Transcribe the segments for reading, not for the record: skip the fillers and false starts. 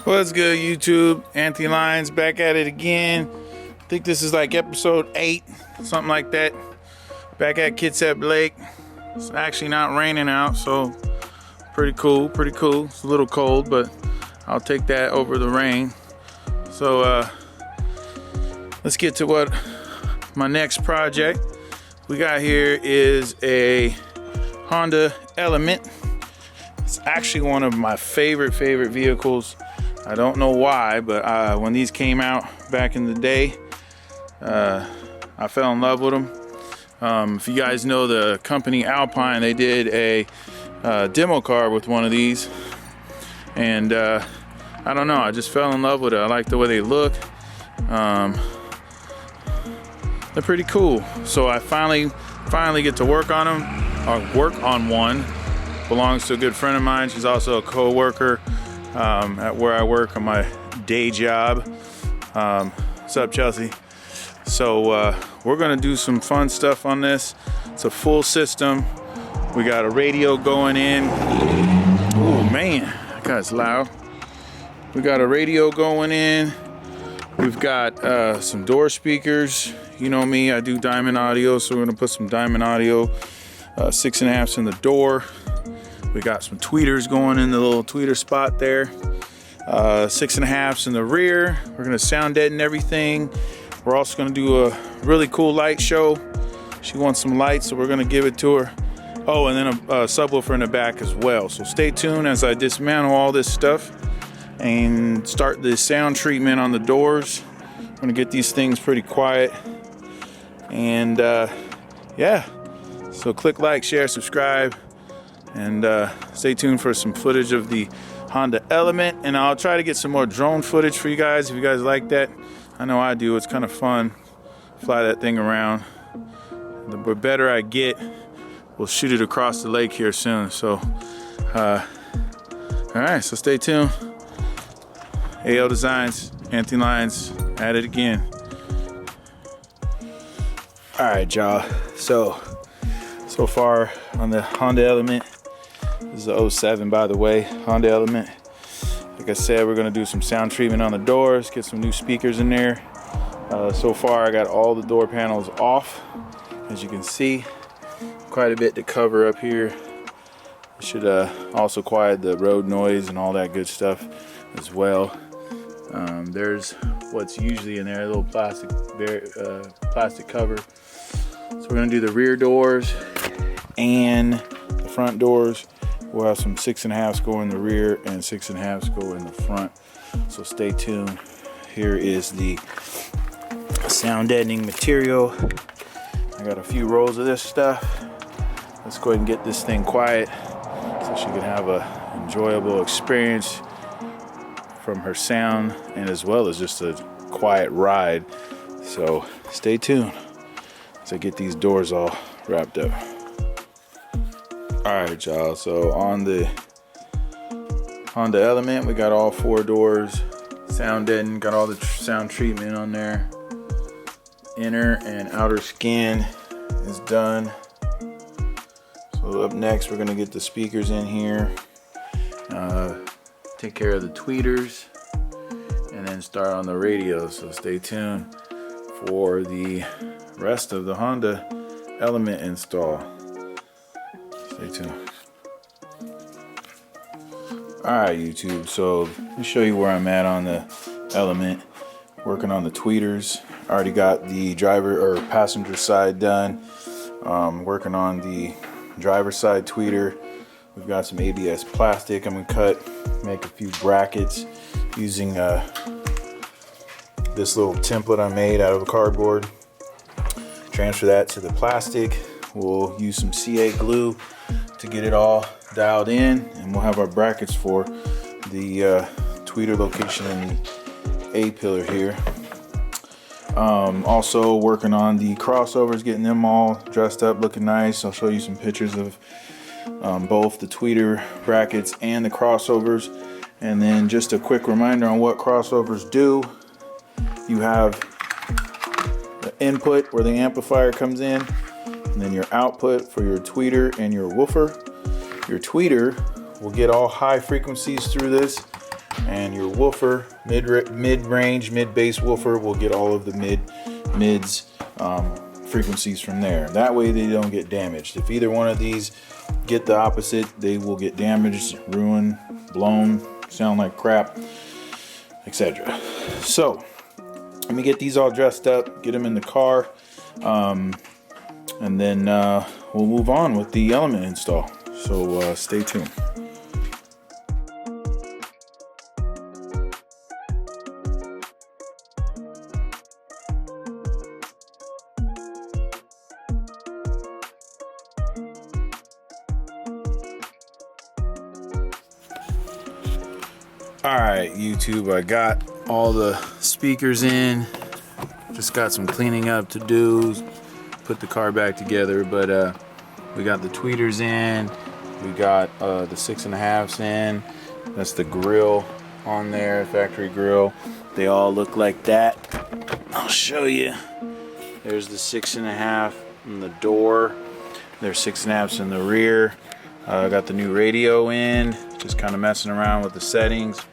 What's good, YouTube? Anthony Lyons back at it again. I think this is like episode 8, something like that. Back at Kitsap Lake. It's actually not raining out, so pretty cool, pretty cool. It's a little cold, but I'll take that over the rain. So let's get to what my next project we got here is a Honda Element. It's actually one of my favorite vehicles. I don't know why, but when these came out back in the day, I fell in love with them. If you guys know the company Alpine, they did a demo car with one of these, and I don't know, I just fell in love with it. I like the way they look. They're pretty cool. So I finally get to work on them, or work on one. Belongs to a good friend of mine. She's also a co-worker at where I work on my day job. What's up, Chelsea? So we're gonna do some fun stuff on this. It's a full system. We got a radio going in. Oh man, that guy's loud. We got a radio going in. We've got some door speakers. You know me, I do diamond audio, so we're gonna put some diamond audio 6.5s in the door. We got some tweeters going in the little tweeter spot there. 6.5s in the rear. We're gonna sound deaden everything. We're also gonna do a really cool light show. She wants some lights, so we're gonna give it to her. Oh, and then a subwoofer in the back as well. So stay tuned as I dismantle all this stuff and start the sound treatment on the doors. I'm gonna get these things pretty quiet. And yeah, so click like, share, subscribe. And stay tuned for some footage of the Honda Element, and I'll try to get some more drone footage for you guys if you guys like that. I know I do. It's kind of fun, fly that thing around. The better I get, we'll shoot it across the lake here soon. So all right, so stay tuned. AL Designs, Anthony Lyons at it again. All right, y'all, so far on the Honda Element. This is a 07, by the way, Honda Element. Like I said, we're gonna do some sound treatment on the doors, get some new speakers in there. So far, I got all the door panels off. As you can see, quite a bit to cover up here. It should also quiet the road noise and all that good stuff as well. There's what's usually in there, a little plastic cover. So we're gonna do the rear doors and the front doors. We'll have some 6.5s go in the rear and 6.5s go in the front. So stay tuned. Here is the sound deadening material. I got a few rolls of this stuff. Let's go ahead and get this thing quiet so she can have a enjoyable experience from her sound, and as well as just a quiet ride. So stay tuned as I get these doors all wrapped up. Alright, y'all, so on the Honda Element, we got all 4 doors sound deadened, got all the sound treatment on there. Inner and outer skin is done. So up next, we're gonna get the speakers in here, take care of the tweeters, and then start on the radio. So stay tuned for the rest of the Honda Element install. Stay tuned. Alright, YouTube, so let me show you where I'm at on the Element. Working on the tweeters. Already got the driver or passenger side done. Working on the driver side tweeter. We've got some ABS plastic I'm gonna make a few brackets using this little template I made out of cardboard. Transfer that to the plastic. We'll use some CA glue to get it all dialed in, and we'll have our brackets for the tweeter location in the A pillar here. Also working on the crossovers, getting them all dressed up, looking nice. I'll show you some pictures of both the tweeter brackets and the crossovers. And then just a quick reminder on what crossovers do. You have the input where the amplifier comes in, and then your output for your tweeter and your woofer. Your tweeter will get all high frequencies through this, and your woofer, mid-range, mid-bass woofer will get all of the mids frequencies from there. That way they don't get damaged. If either one of these get the opposite, they will get damaged, ruined, blown, sound like crap, etc. So let me get these all dressed up, get them in the car, and then we'll move on with the element install. So stay tuned. Alright, YouTube, I got all the speakers in. Just got some cleaning up to do, put the car back together, but we got the tweeters in, we got the 6.5s in. That's the grill on there, factory grill. They all look like that. I'll show you. There's the 6.5 in the door. There's 6.5s in the rear. I got the new radio in, just kind of messing around with the settings.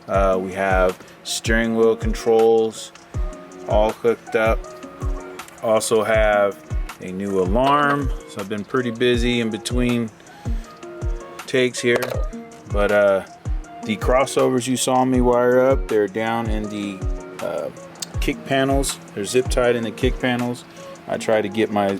We have steering wheel controls all hooked up. Also have a new alarm. So I've been pretty busy in between takes here. But the crossovers you saw me wire up, they're down in the kick panels. They're zip tied in the kick panels. I try to get my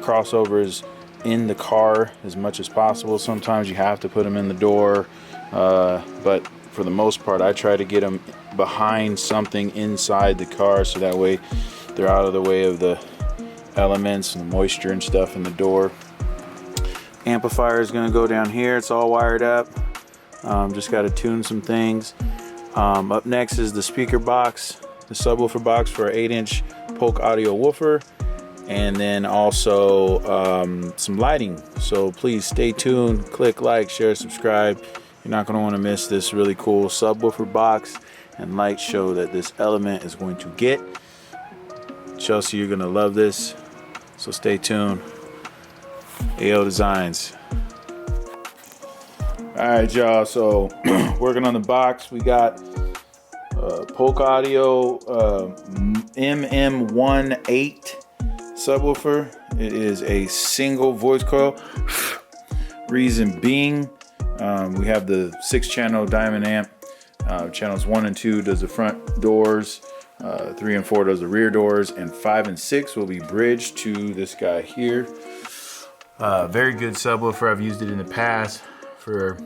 crossovers in the car as much as possible. Sometimes you have to put them in the door, but for the most part I try to get them behind something inside the car, so that way they're out of the way of the elements and the moisture and stuff in the door. Amplifier is going to go down here. It's all wired up. Just got to tune some things. Up next is the speaker box, the subwoofer box for an 8-inch Polk audio woofer, and then also some lighting. So please stay tuned, click like, share, subscribe. You're not going to want to miss this really cool subwoofer box and light show that this element is going to get. Chelsea, you're going to love this, so stay tuned. AO Designs. Alright y'all, so working on the box, we got Polk Audio MM18 subwoofer. It is a single voice coil. Reason being, we have the 6-channel diamond amp. Channels 1 and 2 does the front doors, 3 and 4 does the rear doors, and 5 and 6 will be bridged to this guy here. Very good subwoofer. I've used it in the past for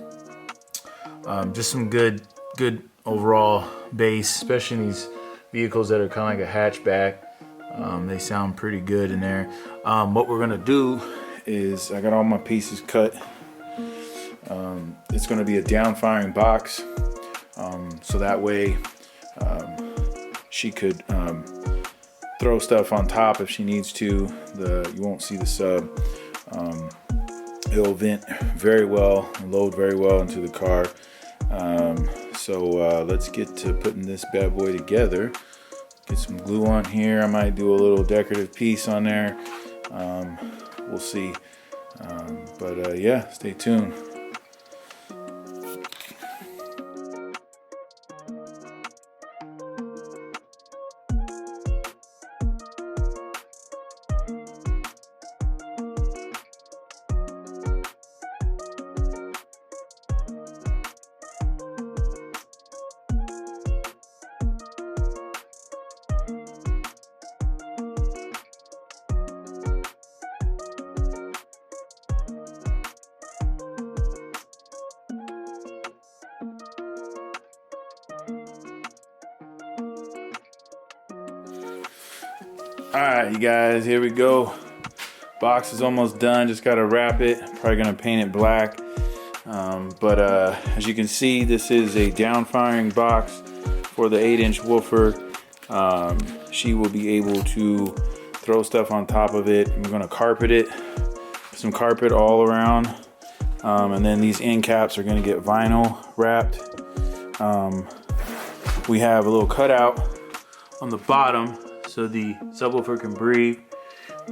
just some good overall bass, especially in these vehicles that are kind of like a hatchback. They sound pretty good in there. What we're gonna do is, I got all my pieces cut. It's going to be a down-firing box, so that way she could throw stuff on top if she needs to. You won't see the sub. It'll vent very well and load very well into the car. So let's get to putting this bad boy together. Get some glue on here. I might do a little decorative piece on there. We'll see. But yeah, stay tuned. Alright, you guys, here we go. Box is almost done, just gotta wrap it. Probably gonna paint it black. But as you can see, this is a down-firing box for the 8-inch woofer. She will be able to throw stuff on top of it. We're gonna carpet it, some carpet all around. And then these end caps are gonna get vinyl wrapped. We have a little cutout on the bottom so the subwoofer can breathe,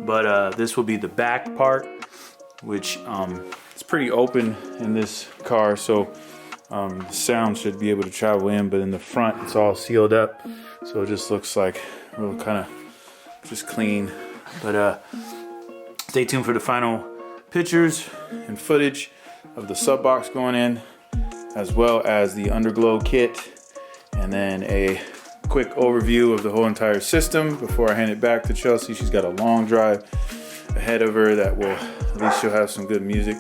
but this will be the back part, which it's pretty open in this car, so The sound should be able to travel in, but in the front it's all sealed up, so it just looks like real kind of just clean. But stay tuned for the final pictures and footage of the sub box going in, as well as the underglow kit, and then a quick overview of the whole entire system before I hand it back to Chelsea. She's got a long drive ahead of her that will, at least she'll have some good music.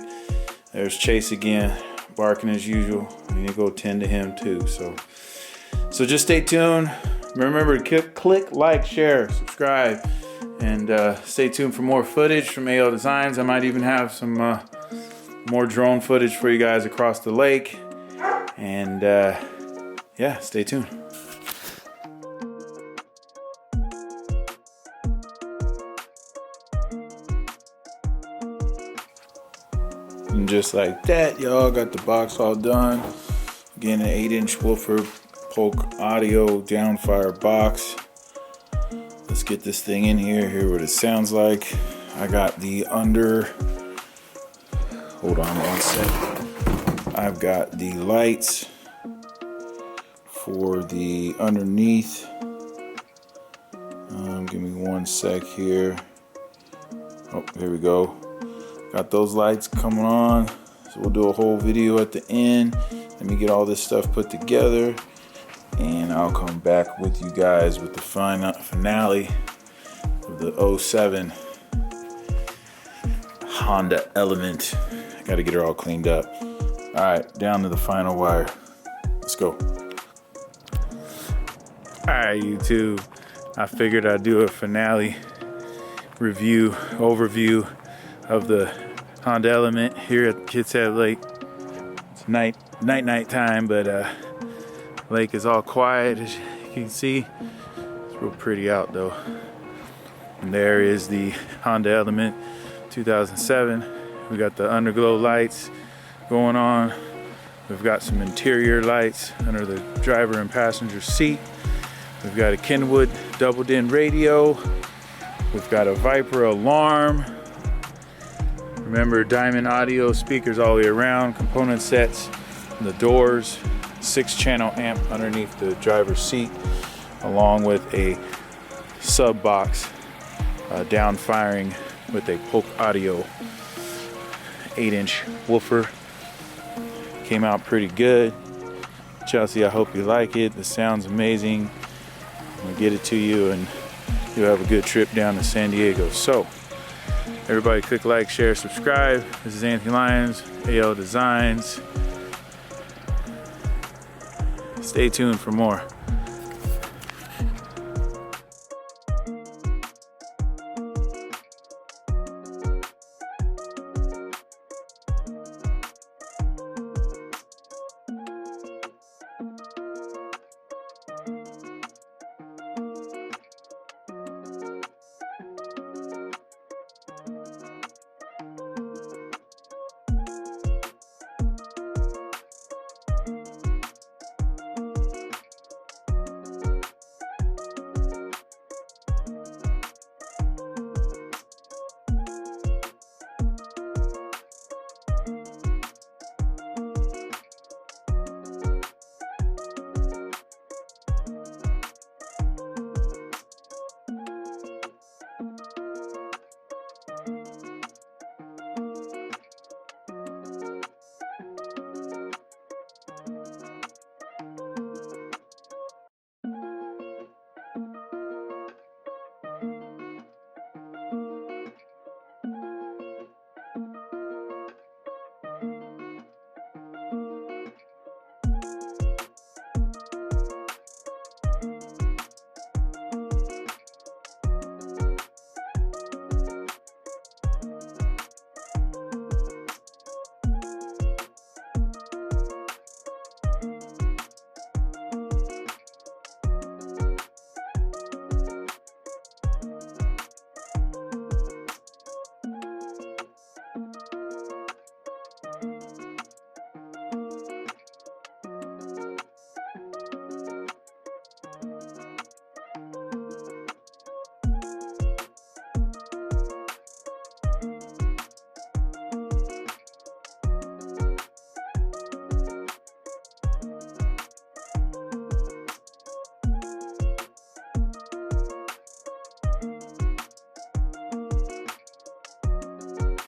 There's Chase again, barking as usual. I need to go tend to him too. So just stay tuned. Remember to click like, share, subscribe, and stay tuned for more footage from AL Designs. I might even have some more drone footage for you guys across the lake. And yeah, stay tuned. And just like that, y'all, got the box all done. Again, an 8-inch woofer Polk audio downfire box. Let's get this thing in here, hear what it sounds like. I got the hold on one sec. I've got the lights for the underneath. Give me one sec here. Oh, here we go. Got those lights coming on. So we'll do a whole video at the end. Let me get all this stuff put together, and I'll come back with you guys with the finale of the 07 Honda Element. I gotta get her all cleaned up. All right, down to the final wire. Let's go. All right, YouTube. I figured I'd do a finale overview of the Honda Element here at Kitsap Lake. It's night time, but lake is all quiet, as you can see. It's real pretty out though. And there is the Honda Element 2007. We got the underglow lights going on. We've got some interior lights under the driver and passenger seat. We've got a Kenwood double-din radio. We've got a Viper alarm. Remember, Diamond audio speakers all the way around, component sets, the doors, 6-channel amp underneath the driver's seat, along with a sub box down firing with a Polk audio 8-inch woofer. Came out pretty good. Chelsea, I hope you like it. The sound's amazing. I'm gonna get it to you, and you'll have a good trip down to San Diego. So everybody click like, share, subscribe. This is Anthony Lyons, AL Designs. Stay tuned for more.